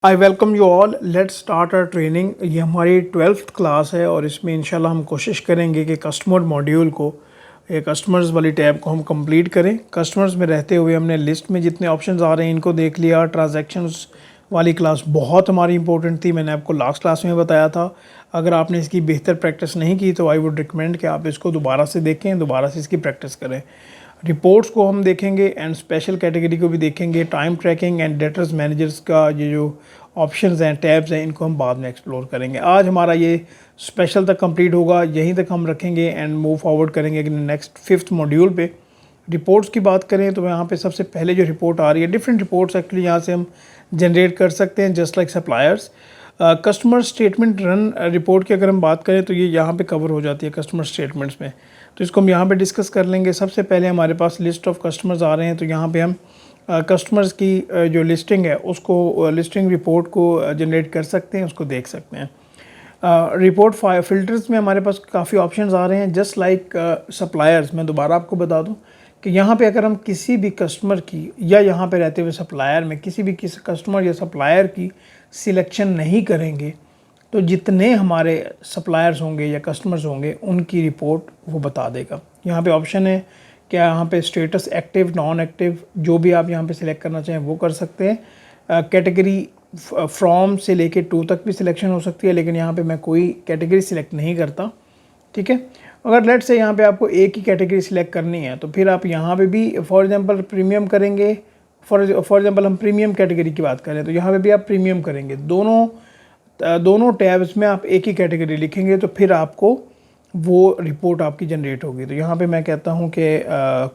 I welcome you all. Let's start our training. ये हमारी 12th class है और इसमें इंशाल्लाह हम कोशिश करेंगे कि कस्टमर मॉड्यूल को, ये कस्टमर्स वाली टैब को हम कंप्लीट करें। कस्टमर्स में रहते हुए हमने लिस्ट में जितने ऑप्शंस आ रहे हैं इनको देख लिया। ट्रांजैक्शंस वाली क्लास बहुत हमारी इंपॉर्टेंट थी, मैंने आपको लास्ट क्लास में बताया था। अगर आपने इसकी बेहतर प्रैक्टिस नहीं की तो आई वुड रिकमेंड कि आप इसको दोबारा से देखें, दोबारा से इसकी प्रैक्टिस करें। रिपोर्ट्स को हम देखेंगे एंड स्पेशल कैटेगरी को भी देखेंगे। Time tracking and dates managers का ये जो ऑप्शंस हैं, टैब्स हैं, इनको हम बाद में एक्सप्लोर करेंगे। आज हमारा ये स्पेशल तक कंप्लीट होगा, यहीं तक हम रखेंगे एंड मूव फॉरवर्ड करेंगे नेक्स्ट 5th मॉड्यूल पे। रिपोर्ट्स की बात करें तो यहाँ पे सबसे पहले जो रिपोर्ट आ रही है, डिफरेंट रिपोर्ट्स एक्चुअली यहाँ से हम जनरेट कर सकते हैं just like suppliers. Customer statement run report की अगर हम बात करें तो ये यहाँ पे कवर हो जाती है कस्टमर स्टेटमेंट्स में, तो इसको हम यहाँ पे डिस्कस कर लेंगे। सबसे पहले हमारे पास लिस्ट ऑफ कस्टमर्स आ रहे हैं, तो यहाँ पे हम कस्टमर्स की जो लिस्टिंग है उसको, लिस्टिंग रिपोर्ट को जनरेट कर सकते हैं, उसको देख सकते हैं। रिपोर्ट फिल्टर्स में हमारे पास काफ़ी ऑप्शंस आ रहे हैं जस्ट लाइक सप्लायर्स। मैं दोबारा आपको बता दूं कि यहाँ पे अगर हम किसी भी कस्टमर की या यहाँ पे रहते हुए सप्लायर में किसी कस्टमर या सप्लायर की सिलेक्शन नहीं करेंगे तो जितने हमारे सप्लायर्स होंगे या कस्टमर्स होंगे उनकी रिपोर्ट वो बता देगा। यहाँ पे ऑप्शन है क्या, यहाँ पे स्टेटस एक्टिव, नॉन एक्टिव, जो भी आप यहाँ पे सिलेक्ट करना चाहें वो कर सकते हैं। कैटेगरी फ्रॉम से लेके टू तक भी सिलेक्शन हो सकती है, लेकिन यहाँ पे मैं कोई कैटेगरी सिलेक्ट नहीं करता, ठीक है। अगर लेट से यहाँ पे आपको एक ही कैटेगरी सिलेक्ट करनी है तो फिर आप यहाँ पे भी फॉर एग्जांपल प्रीमियम करेंगे। फॉर एग्जांपल हम प्रीमियम कैटेगरी की बात करें तो यहाँ पे भी आप प्रीमियम करेंगे। दोनों टैब्स में आप एक ही कैटेगरी लिखेंगे तो फिर आपको वो रिपोर्ट आपकी जनरेट होगी। तो यहाँ पे मैं कहता हूँ कि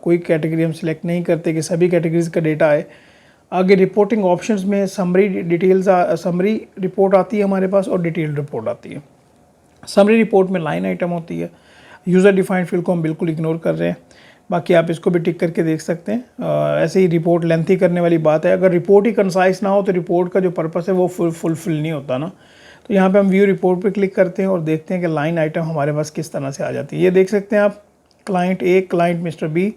कोई कैटेगरी हम सिलेक्ट नहीं करते कि सभी कैटेगरीज का डेटा आए। आगे रिपोर्टिंग ऑप्शंस में समरी रिपोर्ट आती है हमारे पास और डिटेल रिपोर्ट आती है। समरी रिपोर्ट में लाइन आइटम होती है। यूज़र डिफाइंड फील्ड को हम बिल्कुल इग्नोर कर रहे हैं, बाकी आप इसको भी टिक करके देख सकते हैं। ऐसे ही रिपोर्ट लेंथी करने वाली बात है, अगर रिपोर्ट ही कंसाइज ना हो तो रिपोर्ट का जो पर्पस है वो फुलफिल नहीं होता ना। तो यहाँ पे हम व्यू रिपोर्ट पे क्लिक करते हैं और देखते हैं कि लाइन आइटम हमारे पास किस तरह से आ जाती है। ये देख सकते हैं आप, क्लाइंट ए, क्लाइंट मिस्टर बी,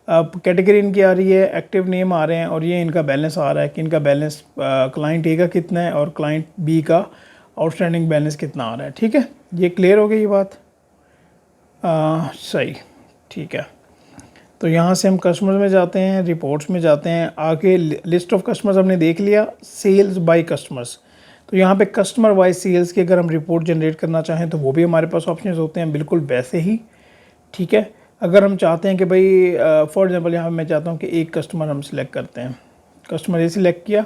कैटेगरी इनकी आ रही है, एक्टिव नेम आ रहे हैं और ये इनका बैलेंस आ रहा है कि इनका बैलेंस क्लाइंट ए का कितना है और क्लाइंट बी का आउटस्टैंडिंग बैलेंस कितना आ रहा है, ठीक है। ये क्लियर हो गई ये बात, सही, ठीक है। तो यहाँ से हम कस्टमर्स में जाते हैं, रिपोर्ट्स में जाते हैं। आगे लिस्ट ऑफ कस्टमर्स हमने देख लिया, सेल्स बाय कस्टमर्स। तो यहाँ पे कस्टमर वाइज सेल्स की अगर हम रिपोर्ट जनरेट करना चाहें तो वो भी हमारे पास ऑप्शंस होते हैं बिल्कुल वैसे ही, ठीक है। अगर हम चाहते हैं कि भाई फॉर एग्जांपल यहाँ मैं चाहता हूँ कि एक कस्टमर हम सिलेक्ट करते हैं, कस्टमर ये सिलेक्ट किया,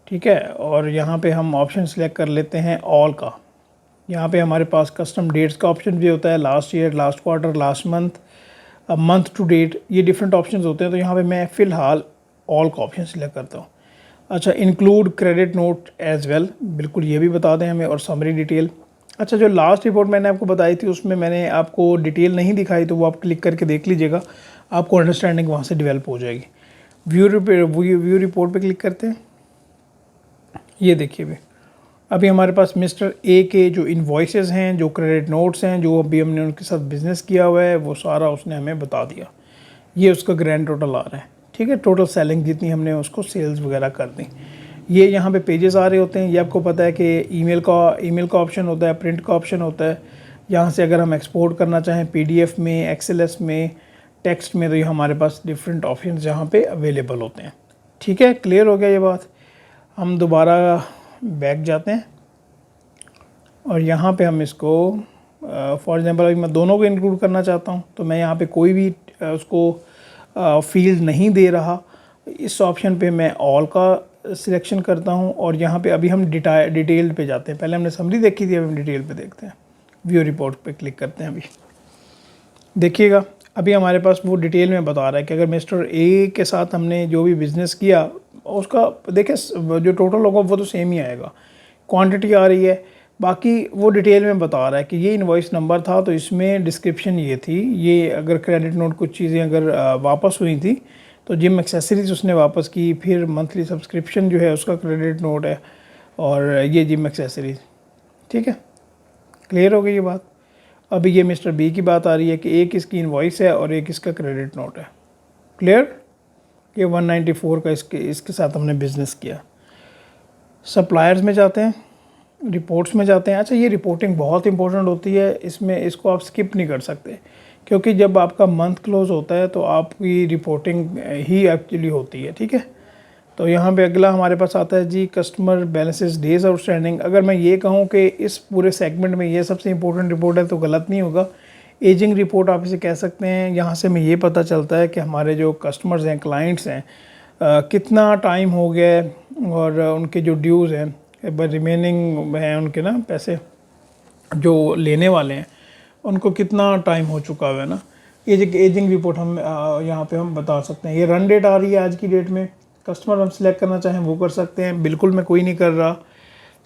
ठीक है, और यहाँ पे हम ऑप्शन सिलेक्ट कर लेते हैं ऑल का। यहाँ पे हमारे पास कस्टम डेट्स का ऑप्शन भी होता है, last year, last quarter, last month, month to date, ये डिफरेंट ऑप्शंस होते हैं। तो यहाँ पे मैं फ़िलहाल ऑल का ऑप्शन सिलेक्ट करता हूँ। अच्छा, include credit note as well, बिल्कुल ये भी बता दें हमें, और समरी डिटेल। अच्छा, जो लास्ट रिपोर्ट मैंने आपको बताई थी उसमें मैंने आपको डिटेल नहीं दिखाई, तो वो आप क्लिक करके देख लीजिएगा, आपको अंडरस्टैंडिंग वहाँ से डेवलप हो जाएगी। व्यू रिपोर्ट पे क्लिक करते हैं। ये देखिए भी अभी हमारे पास मिस्टर ए के जो इन्वॉइसेस हैं, जो क्रेडिट नोट्स हैं, जो अभी हमने उनके साथ बिज़नेस किया हुआ है, वो सारा उसने हमें बता दिया। ये उसका ग्रैंड टोटल आ रहा है, ठीक है, टोटल सेलिंग जितनी हमने उसको सेल्स वगैरह कर दी। ये यहाँ पे पेजेस आ रहे होते हैं। ये आपको पता है कि ईमेल का ऑप्शन होता है, प्रिंट का ऑप्शन होता है। यहाँ से अगर हम एक्सपोर्ट करना चाहें PDF में, XLS में, टेक्स्ट में, तो ये हमारे पास डिफरेंट ऑप्शन यहाँ पे अवेलेबल होते हैं, ठीक है। क्लियर हो गया ये बात। हम दोबारा बैक जाते हैं और यहाँ पे हम इसको फॉर एग्जांपल अभी मैं दोनों को इंक्लूड करना चाहता हूँ, तो मैं यहाँ पे कोई भी उसको फील्ड नहीं दे रहा। इस ऑप्शन पे मैं ऑल का सिलेक्शन करता हूँ और यहाँ पे अभी हम डिटेल पे जाते हैं। पहले हमने समरी देखी थी, अभी हम डिटेल पे देखते हैं। व्यू रिपोर्ट पे क्लिक करते हैं। अभी देखिएगा, अभी हमारे पास वो डिटेल में बता रहा है कि अगर मिस्टर ए के साथ हमने जो भी बिज़नेस किया उसका देखें जो टोटल होगा वो तो सेम ही आएगा, क्वांटिटी आ रही है, बाकी वो डिटेल में बता रहा है कि ये इनवॉइस नंबर था तो इसमें डिस्क्रिप्शन ये थी, ये अगर क्रेडिट नोट कुछ चीज़ें अगर वापस हुई थी तो जिम एक्सेसरीज उसने वापस की, फिर मंथली सब्सक्रिप्शन जो है उसका क्रेडिट नोट है और ये जिम एक्सेसरीज, ठीक है। क्लियर हो गई ये बात। अभी ये मिस्टर बी की बात आ रही है कि एक इसकी इनवॉइस है और एक इसका क्रेडिट नोट है। क्लियर, ये 194 का इसके साथ हमने बिज़नेस किया। सप्लायर्स में जाते हैं, रिपोर्ट्स में जाते हैं। अच्छा, ये रिपोर्टिंग बहुत इंपॉर्टेंट होती है, इसमें इसको आप स्किप नहीं कर सकते, क्योंकि जब आपका मंथ क्लोज होता है तो आपकी रिपोर्टिंग ही एक्चुअली होती है। ठीक है, तो यहाँ पे अगला हमारे पास आता है जी कस्टमर बैलेंसेस डेज आउटस्टैंडिंग। अगर मैं ये कहूँ कि इस पूरे सेगमेंट में ये सबसे इंपॉर्टेंट रिपोर्ट है तो गलत नहीं होगा। एजिंग रिपोर्ट आप इसे कह सकते हैं। यहाँ से हमें ये पता चलता है कि हमारे जो कस्टमर्स हैं, क्लाइंट्स हैं, कितना टाइम हो गया है और उनके जो ड्यूज़ हैं, रिमेनिंग हैं उनके ना पैसे जो लेने वाले हैं, उनको कितना टाइम हो चुका हुआ है ना। एजिंग रिपोर्ट हम यहाँ पे हम बता सकते हैं। ये रन डेट आ रही है आज की डेट में, कस्टमर हम सिलेक्ट करना चाहें वो कर सकते हैं। बिल्कुल मैं कोई नहीं कर रहा।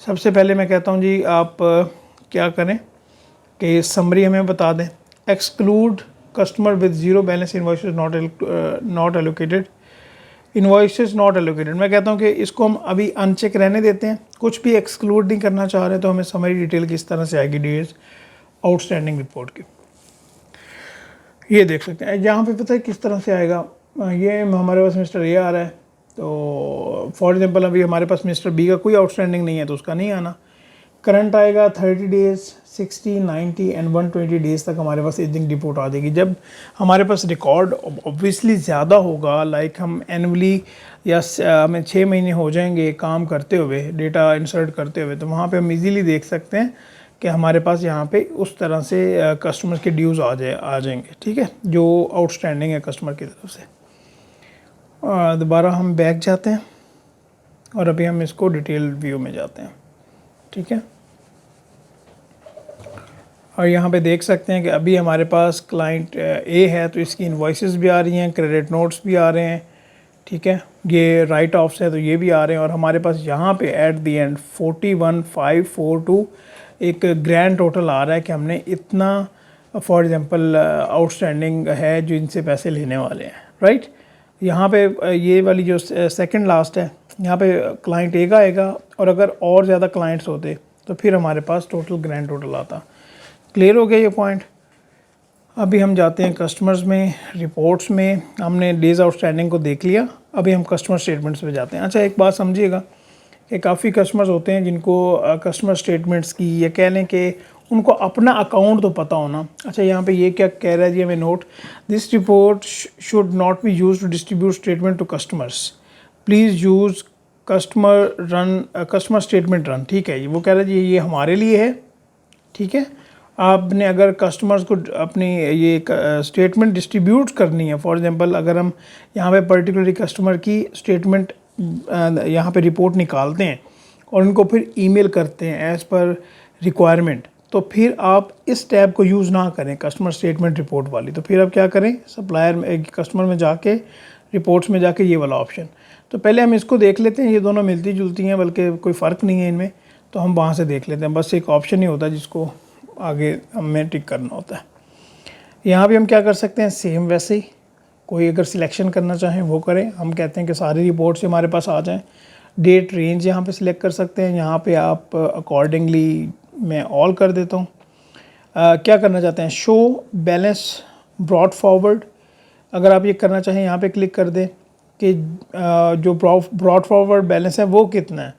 सबसे पहले मैं कहता हूँ जी आप क्या करें कि समरी हमें बता दें। Exclude customer with zero balance invoices not allocated. Invoices not allocated, मैं कहता हूँ कि इसको हम अभी अनचेक रहने देते हैं, कुछ भी एक्सक्लूड नहीं करना चाह रहे, तो हमें समरी डिटेल किस तरह से आएगी डेज आउटस्टैंडिंग रिपोर्ट की, ये देख सकते हैं। यहाँ पे पता है किस तरह से आएगा। ये हमारे पास मिस्टर ए आ रहा है, तो फॉर एग्जांपल अभी हमारे पास मिस्टर बी का कोई आउटस्टैंडिंग नहीं है तो उसका नहीं आना। करंट आएगा 30 डेज़, 60, 90 एंड 120 डेज़ तक हमारे पास एजिंग रिपोर्ट आ जाएगी। जब हमारे पास रिकॉर्ड ऑब्वियसली ज़्यादा होगा, लाइक हम एनुअली या हमें 6 महीने हो जाएंगे काम करते हुए, डेटा इंसर्ट करते हुए, तो वहाँ पे हम इजीली देख सकते हैं कि हमारे पास यहाँ पे उस तरह से कस्टमर के ड्यूज़ आ जाएंगे। ठीक है, जो आउटस्टैंडिंग है कस्टमर की तरफ से। दोबारा हम बैक जाते हैं और अभी हम इसको डिटेल व्यू में जाते हैं। ठीक है, और यहाँ पे देख सकते हैं कि अभी हमारे पास क्लाइंट ए है तो इसकी इनवॉइसेस भी आ रही हैं, क्रेडिट नोट्स भी आ रहे हैं। ठीक है, ये राइट ऑफ्स है तो ये भी आ रहे हैं, और हमारे पास यहाँ पे एट द एंड 41,542 एक ग्रैंड टोटल आ रहा है कि हमने इतना फॉर एग्जांपल आउटस्टैंडिंग है जो इनसे पैसे लेने वाले हैं। राइट, यहाँ पे ये वाली जो सेकंड लास्ट है, यहाँ पे क्लाइंट ए का आएगा, और अगर और ज़्यादा क्लाइंट्स होते तो फिर हमारे पास टोटल ग्रैंड टोटल आता। क्लियर हो गया ये पॉइंट। अभी हम जाते हैं कस्टमर्स में, रिपोर्ट्स में। हमने डेज आउटस्टैंडिंग को देख लिया, अभी हम कस्टमर स्टेटमेंट्स पे जाते हैं। अच्छा, एक बात समझिएगा कि काफ़ी कस्टमर्स होते हैं जिनको कस्टमर स्टेटमेंट्स की, या कह लें कि उनको अपना अकाउंट तो पता होना। अच्छा, यहाँ पे ये क्या कह रहा है जी हमें note, this report should not be use to distribute statement to customers, please use customer statement run. ठीक है, वो कह रहा है जी ये हमारे लिए है। ठीक है, आपने अगर कस्टमर्स को अपनी ये स्टेटमेंट डिस्ट्रीब्यूट करनी है, फॉर एग्जांपल अगर हम यहाँ पे पर्टिकुलरली कस्टमर की स्टेटमेंट यहाँ पे रिपोर्ट निकालते हैं और उनको फिर ईमेल करते हैं एज़ पर रिक्वायरमेंट, तो फिर आप इस टैब को यूज़ ना करें कस्टमर स्टेटमेंट रिपोर्ट वाली। तो फिर आप क्या करें, सप्लायर में कस्टमर में जाके रिपोर्ट्स में जाके ये वाला ऑप्शन, तो पहले हम इसको देख लेते हैं। ये दोनों मिलती जुलती हैं, बल्कि कोई फ़र्क नहीं है इनमें, तो हम वहाँ से देख लेते हैं। बस एक ऑप्शन ही होता है जिसको आगे हमें टिक करना होता है। यहाँ भी हम क्या कर सकते हैं, सेम वैसे ही कोई अगर सिलेक्शन करना चाहें वो करें। हम कहते हैं कि सारी रिपोर्ट्स हमारे पास आ जाएं। डेट रेंज यहाँ पे सिलेक्ट कर सकते हैं, यहाँ पे आप अकॉर्डिंगली मैं ऑल कर देता हूँ। क्या करना चाहते हैं, शो बैलेंस ब्रॉड फॉरवर्ड, अगर आप ये करना चाहें यहाँ पे क्लिक कर दें कि जो ब्रॉड फॉरवर्ड बैलेंस है वो कितना है।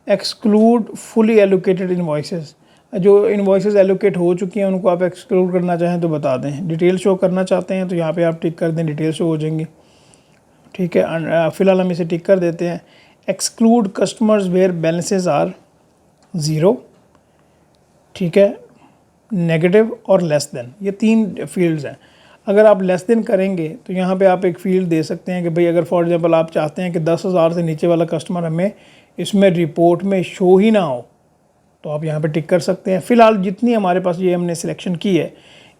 एक्सक्लूड फुली एलोकेटेड इन्वॉइसेस, जो इन्वॉइसेस एलोकेट हो चुकी हैं उनको आप एक्सक्लूड करना चाहें तो बता दें। डिटेल शो करना चाहते हैं तो यहाँ पे आप टिक कर दें, डिटेल शो हो जाएंगी। ठीक है, फ़िलहाल हम इसे टिक कर देते हैं। Exclude customers where balances are zero, ठीक है, नेगेटिव और लेस देन, ये 3 फील्ड्स हैं। अगर आप लेस देन करेंगे तो यहाँ पे आप एक फील्ड दे सकते हैं कि भाई अगर फॉर एग्जांपल आप चाहते हैं कि 10,000 से नीचे वाला कस्टमर हमें इसमें रिपोर्ट में शो ही ना हो, तो आप यहाँ पे टिक कर सकते हैं। फ़िलहाल जितनी हमारे पास ये हमने सिलेक्शन की है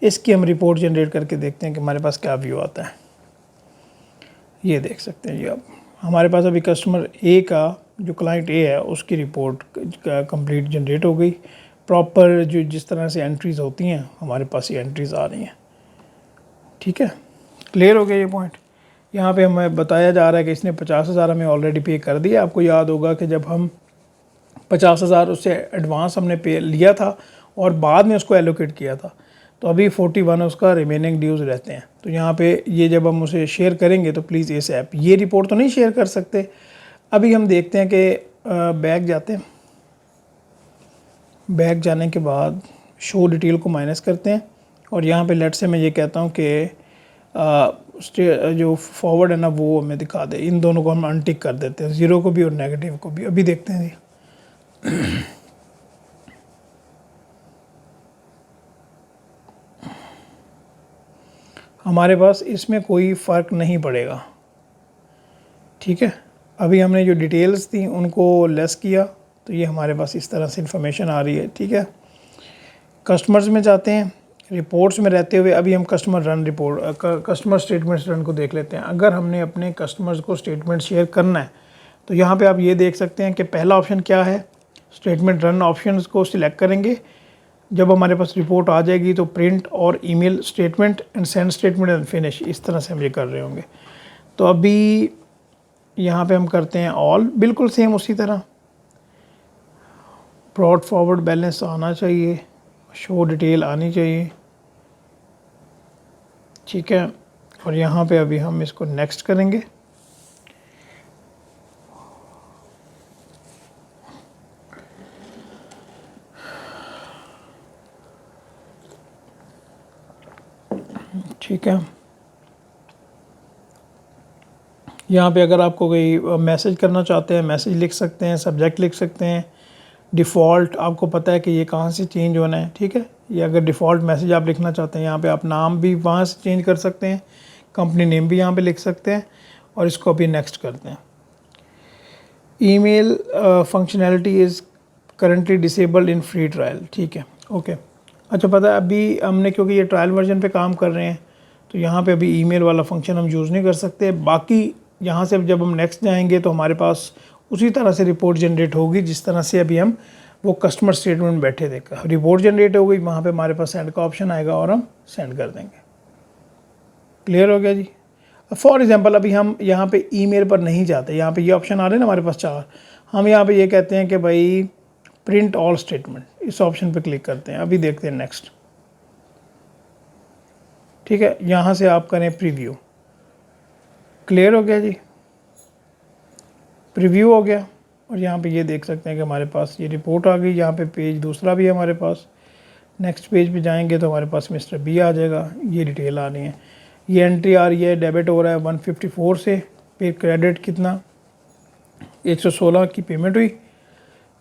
इसकी हम रिपोर्ट जनरेट करके देखते हैं कि हमारे पास क्या व्यू आता है। ये देख सकते हैं जी आप, हमारे पास अभी कस्टमर ए का जो क्लाइंट ए है उसकी रिपोर्ट कंप्लीट जनरेट हो गई। प्रॉपर जो जिस तरह से एंट्रीज़ होती हैं हमारे पास ये एंट्रीज़ आ रही हैं। ठीक है, क्लियर हो गया ये पॉइंट। यहाँ पे हमें बताया जा रहा है कि इसने 50,000 हमें ऑलरेडी पे कर दिया। आपको याद होगा कि जब हम 50,000 उससे एडवांस हमने पे लिया था और बाद में उसको एलोकेट किया था, तो अभी 41 उसका रिमेनिंग ड्यूज़ रहते हैं। तो यहाँ पे ये जब हम उसे शेयर करेंगे तो प्लीज़ इस ऐप, ये रिपोर्ट तो नहीं शेयर कर सकते। अभी हम देखते हैं कि बैक जाते हैं, बैक जाने के बाद शो डिटेल को माइनस करते हैं और यहाँ पे लेट से मैं ये कहता हूँ कि जो फॉरवर्ड है ना वो हमें दिखा दे। इन दोनों को हम अनटिक कर देते हैं, ज़ीरो को भी और नेगेटिव को भी। अभी देखते हैं जी। हमारे पास इसमें कोई फ़र्क नहीं पड़ेगा, ठीक है। अभी हमने जो डिटेल्स थी उनको लेस किया तो ये हमारे पास इस तरह से इंफॉर्मेशन आ रही है, ठीक है। कस्टमर्स में जाते हैं, रिपोर्ट्स में रहते हुए अभी हम कस्टमर स्टेटमेंट्स रन को देख लेते हैं। अगर हमने अपने कस्टमर्स को स्टेटमेंट शेयर करना है तो यहाँ पे आप ये देख सकते हैं कि पहला ऑप्शन क्या है, स्टेटमेंट रन ऑप्शंस को सिलेक्ट करेंगे। जब हमारे पास रिपोर्ट आ जाएगी तो प्रिंट और email statement and send statement and finish, इस तरह से हम ये कर रहे होंगे। तो अभी यहाँ पे हम करते हैं ऑल, बिल्कुल सेम उसी तरह। ब्रॉड फॉरवर्ड बैलेंस आना चाहिए, शो डिटेल आनी चाहिए, ठीक है। और यहाँ पे अभी हम इसको नेक्स्ट करेंगे। ठीक है, यहाँ पे अगर आपको कोई मैसेज करना चाहते हैं, मैसेज लिख सकते हैं, सब्जेक्ट लिख सकते हैं। डिफ़ॉल्ट आपको पता है कि ये कहाँ से चेंज होना है, ठीक है। ये अगर डिफ़ॉल्ट मैसेज आप लिखना चाहते हैं, यहाँ पे आप नाम भी वहाँ से चेंज कर सकते हैं, कंपनी नेम भी यहाँ पे लिख सकते हैं। और इसको अभी नेक्स्ट करते हैं। Email functionality is currently disabled in free trial, ठीक है, ओके। अच्छा, पता है अभी हमने, क्योंकि ये ट्रायल वर्जन पे काम कर रहे हैं तो यहाँ पे अभी ईमेल वाला फंक्शन हम यूज़ नहीं कर सकते। बाकी यहाँ से जब हम नेक्स्ट जाएंगे तो हमारे पास उसी तरह से रिपोर्ट जनरेट होगी जिस तरह से अभी हम वो कस्टमर स्टेटमेंट बैठे देखा। रिपोर्ट जनरेट हो गई, वहाँ पे हमारे पास सेंड का ऑप्शन आएगा और हम सेंड कर देंगे। क्लियर हो गया जी। फॉर एग्जांपल अभी हम यहाँ पे ईमेल पर नहीं जाते, यहाँ पे ये ऑप्शन आ रहे हैं ना हमारे पास 4। हम यहाँ पे ये कहते हैं कि भाई प्रिंट ऑल स्टेटमेंट, इस ऑप्शन पे क्लिक करते हैं। अभी देखते हैं नेक्स्ट, ठीक है। यहाँ से आप करें प्रीव्यू। क्लियर हो गया जी, प्रीव्यू हो गया। और यहाँ पे ये देख सकते हैं कि हमारे पास ये रिपोर्ट आ गई। यहाँ पे पेज दूसरा भी है हमारे पास। नेक्स्ट पेज पे जाएंगे तो हमारे पास मिस्टर बी आ जाएगा, ये डिटेल आ रही है। ये एंट्री आ रही है, डेबिट हो रहा है 154 से, फिर क्रेडिट कितना 116 की पेमेंट हुई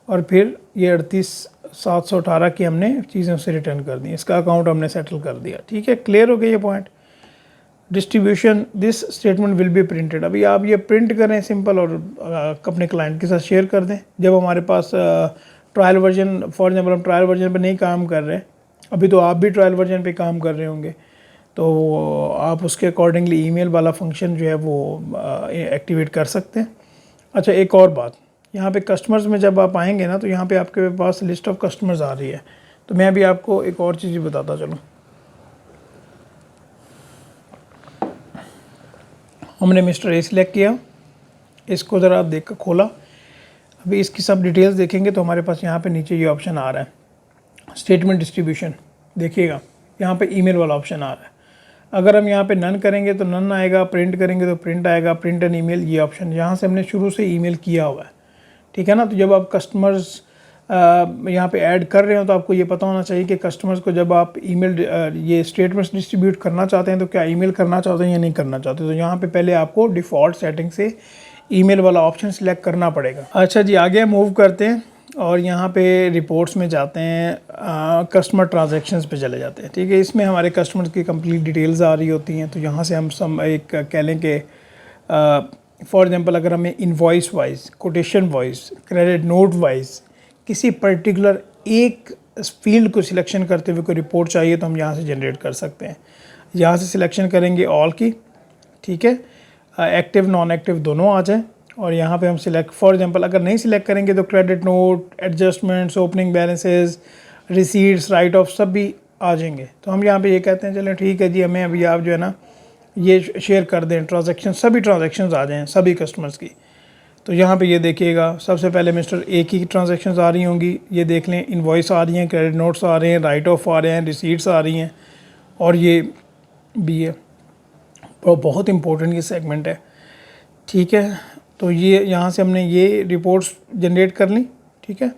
और फिर ये 38,718 की हमने चीज़ें उससे रिटर्न कर दी। इसका अकाउंट हमने सेटल कर दिया, ठीक है। क्लियर हो गया ये point. Distribution, this statement will be printed. अभी आप ये प्रिंट करें सिंपल और अपने क्लाइंट के साथ शेयर कर दें। जब हमारे पास ट्रायल वर्जन, फॉर एग्जांपल हम ट्रायल वर्जन पे नहीं काम कर रहे, अभी तो आप भी ट्रायल वर्जन पे काम कर रहे होंगे, तो आप उसके अकॉर्डिंगली ईमेल वाला फंक्शन जो है वो एक्टिवेट कर सकते हैं। अच्छा, एक और बात, यहाँ पे कस्टमर्स में जब आप आएंगे ना तो यहाँ पे आपके पास लिस्ट ऑफ कस्टमर्स आ रही है। तो मैं अभी आपको एक और चीज़ बताता चलूँ। हमने मिस्टर ए सिलेक्ट किया, इसको ज़रा आप देख कर खोला। अभी इसकी सब डिटेल्स देखेंगे तो हमारे पास यहाँ पे नीचे ये ऑप्शन आ रहा है स्टेटमेंट डिस्ट्रीब्यूशन। देखिएगा यहाँ पे ईमेल वाला ऑप्शन आ रहा है। अगर हम यहाँ पे नन करेंगे तो नन आएगा, प्रिंट करेंगे तो प्रिंट आएगा, प्रिंट एंड ईमेल ये ऑप्शन। यहाँ से हमने शुरू से ईमेल किया हुआ है, ठीक है ना। तो जब आप कस्टमर्स यहाँ पे ऐड कर रहे हो तो आपको ये पता होना चाहिए कि कस्टमर्स को जब आप ईमेल ये स्टेटमेंट्स डिस्ट्रीब्यूट करना चाहते हैं तो क्या ईमेल करना चाहते हैं या नहीं करना चाहते। तो यहाँ पे पहले आपको डिफ़ॉल्ट सेटिंग से ईमेल वाला ऑप्शन सेलेक्ट करना पड़ेगा। अच्छा जी, आगे मूव करते हैं और यहाँ पे रिपोर्ट्स में जाते हैं, कस्टमर ट्रांजैक्शंस पे चले जाते हैं, ठीक है। इसमें हमारे कस्टमर्स की कंप्लीट डिटेल्स आ रही होती हैं। तो यहाँ से हम सब एक कह लें कि फॉर एग्जांपल अगर हमें invoice wise, quotation wise, credit note wise किसी पर्टिकुलर एक फील्ड को सिलेक्शन करते हुए कोई रिपोर्ट चाहिए तो हम यहाँ से जनरेट कर सकते हैं। यहाँ से सिलेक्शन करेंगे ऑल की, ठीक है। एक्टिव नॉन एक्टिव दोनों आ जाए और यहाँ पे हम सिलेक्ट, फॉर एग्जांपल अगर नहीं सिलेक्ट करेंगे तो credit note, adjustments, opening balances, receipts, right of सब भी आ जाएंगे। तो हम यहाँ पे ये कहते हैं चलें ठीक है जी, हमें अभी आप जो है ना ये शेयर कर दें ट्रांजैक्शन, सभी ट्रांजैक्शंस आ जाएँ सभी कस्टमर्स की। तो यहाँ पे ये देखिएगा, सबसे पहले मिस्टर ए की ट्रांजैक्शंस आ रही होंगी, ये देख लें, इनवॉइस आ रही हैं, क्रेडिट नोट्स आ रहे हैं, राइट ऑफ आ रहे हैं, रिसीट्स आ रही हैं और ये भी है। तो बहुत इंपॉर्टेंट ये सेगमेंट है, ठीक है। तो ये यहाँ से हमने ये रिपोर्ट्स जनरेट कर ली, ठीक है।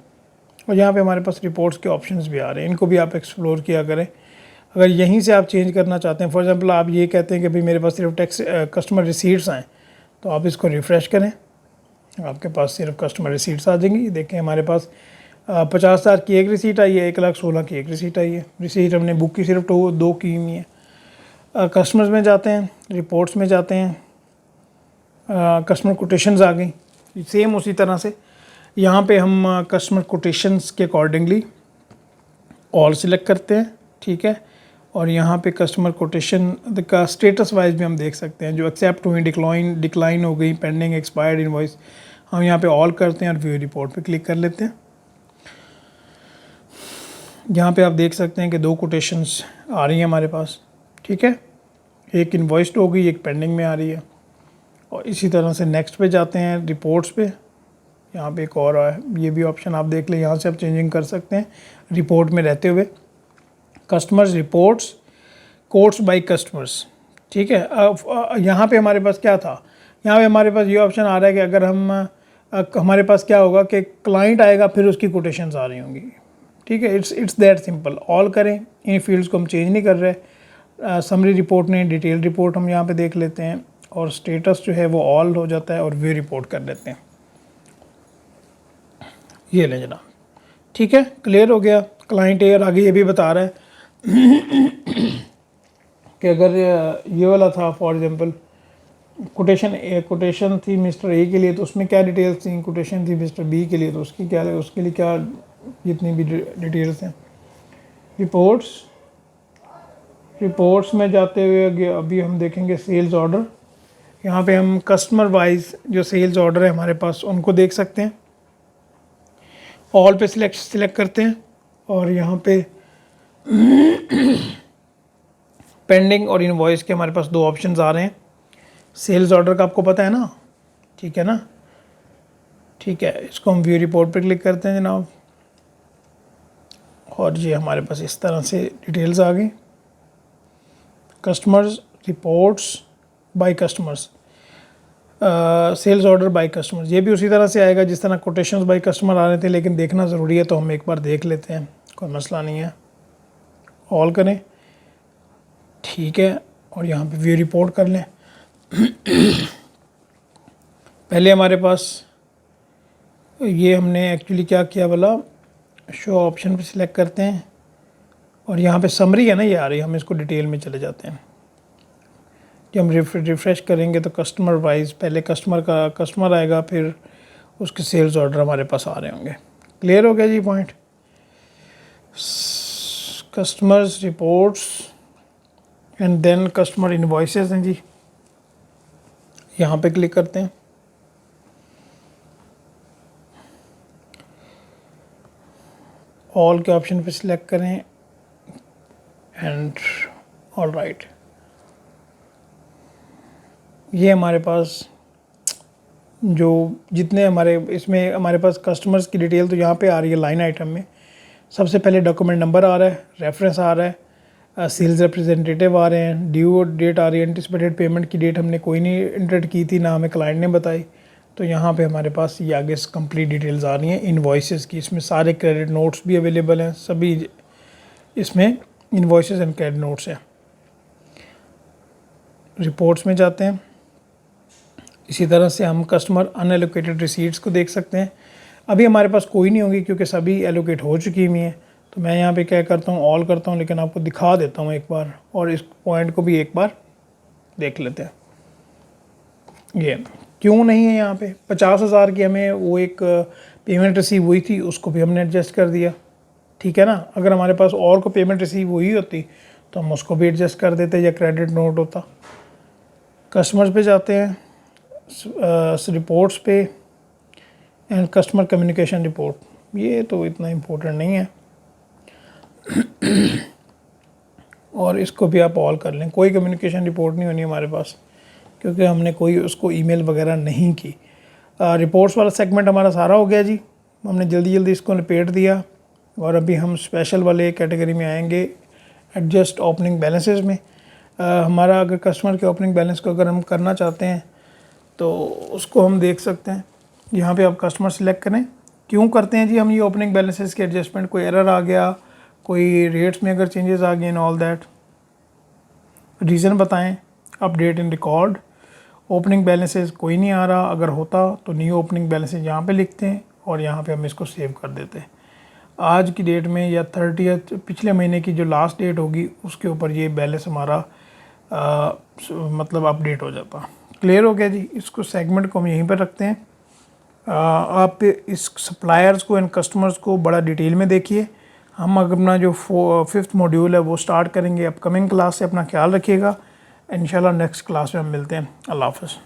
और यहाँ पे हमारे पास रिपोर्ट्स के ऑप्शंस भी आ रहे हैं, इनको भी आप एक्सप्लोर किया करें। अगर यहीं से आप चेंज करना चाहते हैं, फॉर एग्जांपल आप ये कहते हैं कि भाई मेरे पास सिर्फ टैक्स कस्टमर रिसीट्स आएँ, तो आप इसको रिफ़्रेश करें, आपके पास सिर्फ कस्टमर रिसीट्स आ जाएंगी। देखें हमारे पास 50,000 की एक रिसीट आई है, 1,16,000 की एक रिसीट आई है। रिसीट हमने बुक की सिर्फ 2 की हुई है। कस्टमर्स में जाते हैं, रिपोर्ट्स में जाते हैं, कस्टमर कोटेशंस आ गई। सेम उसी तरह से यहाँ पे हम कस्टमर कोटेशंस के अकॉर्डिंगली ऑल सिलेक्ट करते हैं, ठीक है। और यहाँ पे कस्टमर कोटेशन का स्टेटस वाइज भी हम देख सकते हैं, जो एक्सेप्ट हुई, डिक्लाइन हो गई, पेंडिंग, एक्सपायर्ड इनवॉइस, हम यहाँ पे ऑल करते हैं और व्यू रिपोर्ट पे क्लिक कर लेते हैं। यहाँ पे आप देख सकते हैं कि 2 कोटेशंस आ रही हैं हमारे पास, ठीक है। एक इनवॉइस्ड हो गई, एक पेंडिंग में आ रही है। और इसी तरह से नेक्स्ट पे जाते हैं, रिपोर्ट्स पे। यहाँ पे एक और है, ये भी ऑप्शन आप देख लें, यहाँ से आप चेंजिंग कर सकते हैं रिपोर्ट में रहते हुए। Customers reports, quotes by customers, ठीक है। अब यहाँ पे हमारे पास क्या था, यहाँ पे हमारे पास ये ऑप्शन आ रहा है कि अगर हम हमारे पास क्या होगा कि क्लाइंट आएगा फिर उसकी कोटेशंस आ रही होंगी, ठीक है। It's that simple. ऑल करें, इन फील्ड्स को हम चेंज नहीं कर रहे। समरी रिपोर्ट नहीं, डिटेल रिपोर्ट हम यहाँ पे देख लेते हैं, और स्टेटस जो है वो ऑल हो जाता है, और व्यू रिपोर्ट कर लेते हैं। ये ले जनाब, ठीक है, क्लियर हो गया। क्लाइंट एयर आगे ये भी बता रहा है कि अगर ये वाला था, फॉर एग्जांपल कोटेशन थी मिस्टर ए के लिए, तो उसमें क्या डिटेल्स थी, कोटेशन थी मिस्टर बी के लिए, तो उसके लिए क्या जितनी भी डिटेल्स हैं। रिपोर्ट्स में जाते हुए अभी हम देखेंगे सेल्स ऑर्डर। यहाँ पे हम कस्टमर वाइज जो सेल्स ऑर्डर है हमारे पास उनको देख सकते हैं। ऑल पे सिलेक्ट करते हैं, और यहाँ पे पेंडिंग और इनवॉइस के हमारे पास 2 ऑप्शंस आ रहे हैं। सेल्स ऑर्डर का आपको पता है ना, ठीक है ना, ठीक है। इसको हम व्यू रिपोर्ट पे क्लिक करते हैं जनाब, और ये हमारे पास इस तरह से डिटेल्स आ गई। Customers reports by customers, sales order by customers, ये भी उसी तरह से आएगा जिस तरह कोटेशंस बाय कस्टमर आ रहे थे, लेकिन देखना ज़रूरी है तो हम एक बार देख लेते हैं, कोई मसला नहीं है। ऑल करें, ठीक है, और यहाँ पे व्यू रिपोर्ट कर लें। पहले हमारे पास ये हमने एक्चुअली क्या किया बोला, शो ऑप्शन पे सिलेक्ट करते हैं, और यहाँ पे समरी है ना ये आ रही है, हम इसको डिटेल में चले जाते हैं। जब हम रिफ़्रेश करेंगे तो कस्टमर वाइज पहले कस्टमर आएगा, फिर उसके सेल्स ऑर्डर हमारे पास आ रहे होंगे। क्लियर हो गया जी point. Customers reports and then customer invoices हैं जी, यहाँ पे क्लिक करते हैं। ऑल के ऑप्शन पे सिलेक्ट करें, एंड ऑल राइट। ये हमारे पास जो जितने इसमें हमारे पास कस्टमर्स की डिटेल तो यहाँ पे आ रही है लाइन आइटम में। सबसे पहले डॉक्यूमेंट नंबर आ रहा है, रेफरेंस आ रहा है, सेल्स रिप्रेजेंटेटिव आ रहे हैं, ड्यू डेट आ रही है, एंटिसिपेटेड पेमेंट की डेट हमने कोई नहीं एंटर की थी, ना हमें क्लाइंट ने बताई। तो यहाँ पे हमारे पास ये आगे कंप्लीट डिटेल्स आ रही हैं इनवॉइसेस की। इसमें सारे क्रेडिट नोट्स भी अवेलेबल हैं, सभी इसमें इनवॉइसेस एंड क्रेडिट नोट्स हैं। रिपोर्ट्स में जाते हैं, इसी तरह से हम कस्टमर अनएलोकेटेड रिसीट्स को देख सकते हैं। अभी हमारे पास कोई नहीं होगी क्योंकि सभी एलोकेट हो चुकी हुई हैं। तो मैं यहाँ पे क्या करता हूँ, ऑल करता हूँ, लेकिन आपको दिखा देता हूँ एक बार, और इस पॉइंट को भी एक बार देख लेते हैं। ये क्यों नहीं है यहाँ पे 50,000 की हमें वो एक पेमेंट रिसीव हुई थी, उसको भी हमने एडजस्ट कर दिया, ठीक है ना। अगर हमारे पास और को पेमेंट रिसीव हुई होती तो हम उसको भी एडजस्ट कर देते या क्रेडिट नोट होता। कस्टमर्स पे जाते हैं, रिपोर्ट्स पे एंड कस्टमर कम्युनिकेशन रिपोर्ट, ये तो इतना इम्पोर्टेंट नहीं है और इसको भी आप ऑल कर लें। कोई कम्युनिकेशन रिपोर्ट नहीं होनी हमारे पास क्योंकि हमने कोई उसको ईमेल वगैरह नहीं की। रिपोर्ट्स वाला सेगमेंट हमारा सारा हो गया जी, हमने जल्दी इसको लपेट दिया। और अभी हम स्पेशल वाले कैटेगरी में आएंगे, एडजस्ट ओपनिंग बैलेंसेस में। हमारा अगर कस्टमर के ओपनिंग बैलेंस को अगर हम करना चाहते हैं तो उसको हम देख सकते हैं। यहाँ पे आप कस्टमर सेलेक्ट करें। क्यों करते हैं जी हम ये ओपनिंग बैलेंसेस के एडजस्टमेंट? कोई एरर आ गया, कोई रेट्स में अगर चेंजेस आ गए एंड ऑल दैट, रीज़न बताएं। Update in record, opening balances कोई नहीं आ रहा, अगर होता तो न्यू ओपनिंग बैलेंसेस यहाँ पे लिखते हैं और यहाँ पे हम इसको सेव कर देते हैं। आज की डेट में या 30th पिछले महीने की जो लास्ट डेट होगी उसके ऊपर ये बैलेंस हमारा मतलब अपडेट हो जाता। क्लियर हो गया जी। इसको सेगमेंट को हम यहीं पर रखते हैं। आप इस सप्लायर्स को एंड कस्टमर्स को बड़ा डिटेल में देखिए। हम अपना जो 5th मॉड्यूल है वो स्टार्ट करेंगे अपकमिंग क्लास से। अपना ख्याल रखिएगा। इंशाल्लाह नेक्स्ट क्लास में हम मिलते हैं। अल्लाह हाफ़िज़।